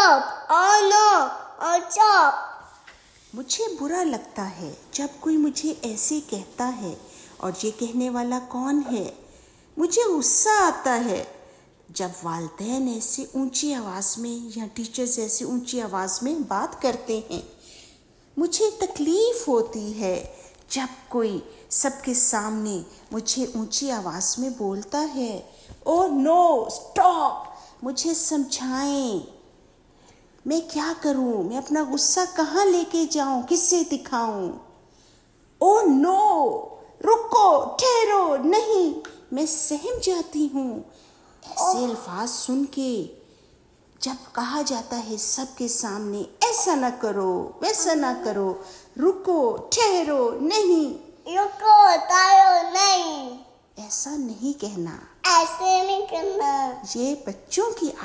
stop, oh no, oh stop. مجھے برا لگتا ہے جب کوئی مجھے ایسے کہتا ہے. اور یہ کہنے والا کون ہے؟ مجھے غصہ آتا ہے جب والدین ایسے اونچی آواز میں یا ٹیچرز ایسے اونچی آواز میں بات کرتے ہیں. مجھے تکلیف ہوتی ہے جب کوئی سب کے سامنے مجھے اونچی آواز میں بولتا ہے. اوہ نو اسٹاپ، مجھے سمجھائیں، میں کیا کروں؟ میں اپنا غصہ کہاں لے کے جاؤں؟ کس سے دکھاؤں؟ اوہ نو، رکو، ٹھہرو، نہیں، میں سہم جاتی ہوں. ایسے الفاظ سن کے جب کہا جاتا ہے سب کے سامنے ایسا نہ کرو، ویسا نہ کرو، رکو، ٹھہرو، نہیں، رکو، ٹھہرو، نہیں، ایسا نہیں کہنا. ایسے نہیں کرنا. یہ بچوں کی